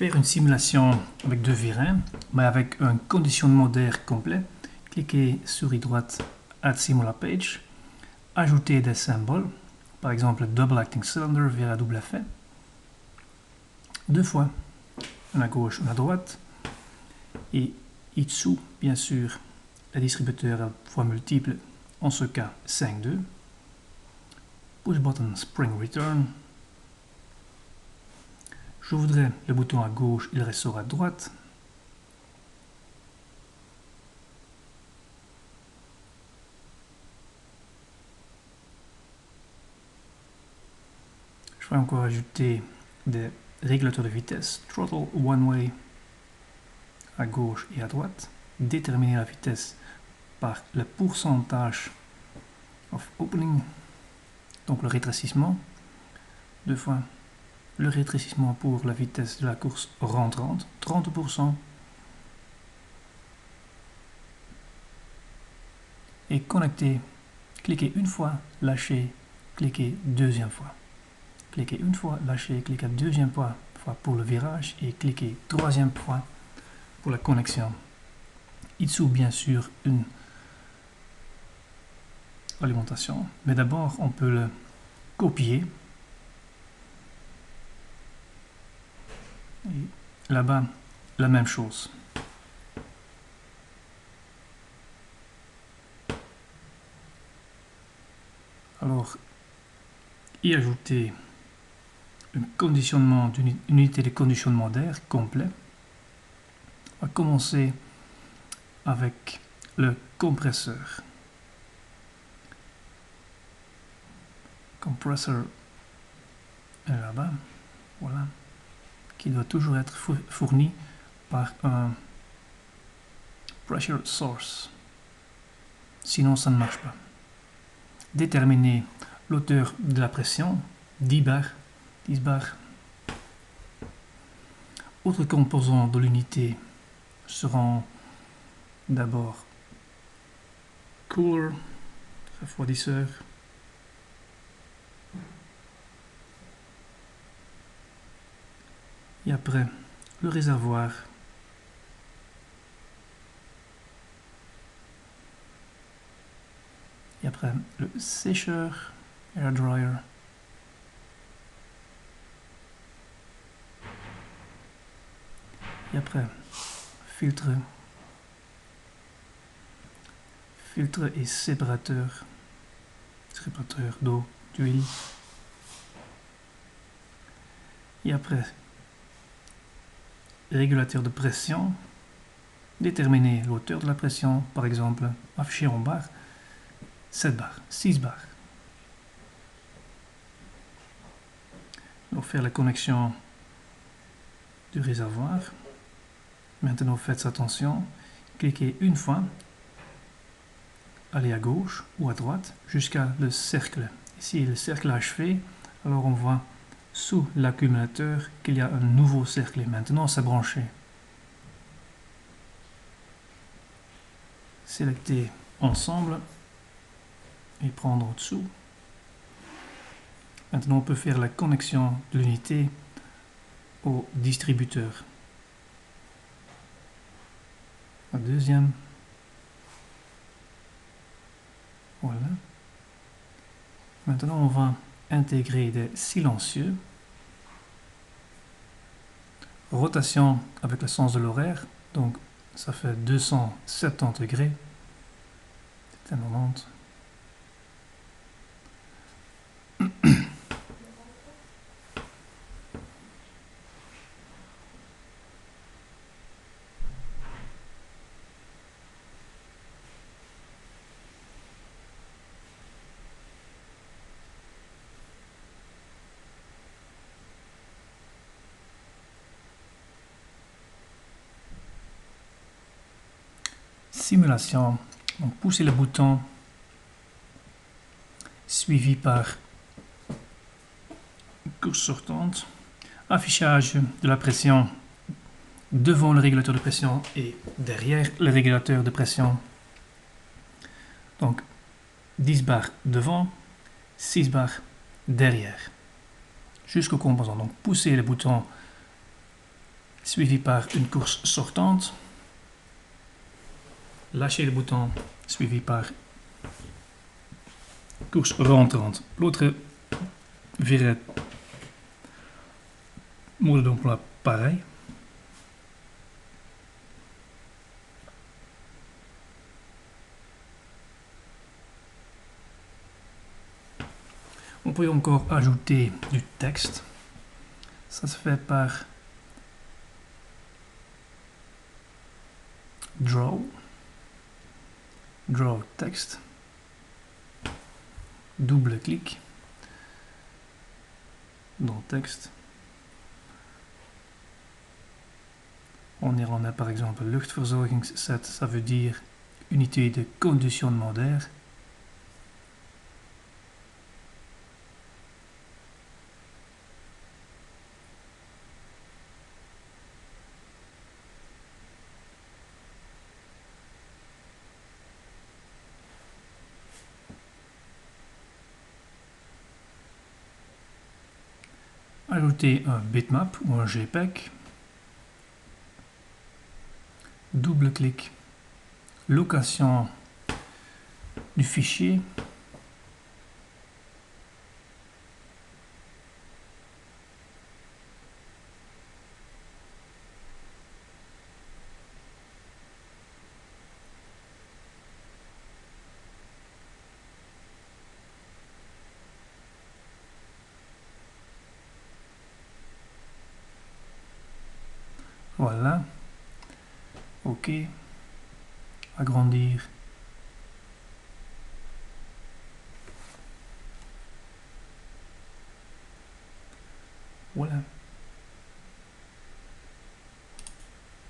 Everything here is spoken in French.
faire une simulation avec deux virains, mais avec un conditionnement d'air complet. Cliquez souris droite Add Simula Page, ajouter des symboles, par exemple Double Acting Cylinder via double effet, deux fois, un à gauche, un à droite, et Itsu, bien sûr, le distributeur à fois multiples, en ce cas 5-2, Push Button Spring Return. Je voudrais le bouton à gauche, il ressort à droite. Je vais encore ajouter des régulateurs de vitesse, Throttle One Way à gauche et à droite. Déterminer la vitesse par le pourcentage of opening, donc le rétrécissement, deux fois le rétrécissement pour la vitesse de la course rentrante, 30%, et connecter, cliquez une fois, lâchez, cliquez deuxième fois. Cliquez une fois, lâchez, cliquez deuxième fois pour le virage et cliquez troisième fois pour la connexion. Itsu, bien sûr, une alimentation, mais d'abord on peut le copier. Et là-bas, la même chose. Alors, y ajouter un conditionnement d'une unité de conditionnement d'air complet. On va commencer avec le compresseur. Compressor est là-bas, voilà, qui doit toujours être fourni par un pressure source. Sinon, ça ne marche pas. Déterminer l'auteur de la pression, 10 bars. Autres composants de l'unité seront d'abord cooler, refroidisseur, et après le réservoir, et après le sécheur, air dryer, et après filtre et séparateur d'eau, d'huile, et après régulateur de pression, déterminer l'auteur de la pression, par exemple affiché en barre, 7 bars, 6 bars. Donc faire la connexion du réservoir. Maintenant faites attention, cliquez une fois, allez à gauche ou à droite jusqu'à le cercle. Ici le cercle achevé, alors on voit sous l'accumulateur qu'il y a un nouveau cercle. Maintenant c'est branché. Sélectez ensemble et prendre en dessous. Maintenant on peut faire la connexion de l'unité au distributeur. La deuxième. Voilà. Maintenant on va intégrer des silencieux. Rotation avec le sens de l'horaire, donc ça fait 270 degrés. C'est 90. Simulation, donc poussez le bouton suivi par course sortante, affichage de la pression devant le régulateur de pression et derrière le régulateur de pression. Donc 10 bars devant, 6 bars derrière, jusqu'au composant. Donc poussez le bouton suivi par une course sortante. Lâchez le bouton suivi par course rentrante. L'autre virette mode d'emploi pareil. On peut encore ajouter du texte. Ça se fait par Draw texte. Double clic dans texte. On y remet par exemple luchtverzorgingsset, ça veut dire unité de conditionnement d'air. Ajouter un bitmap ou un JPEG. Double clic, location du fichier. Voilà. OK. Agrandir. Voilà.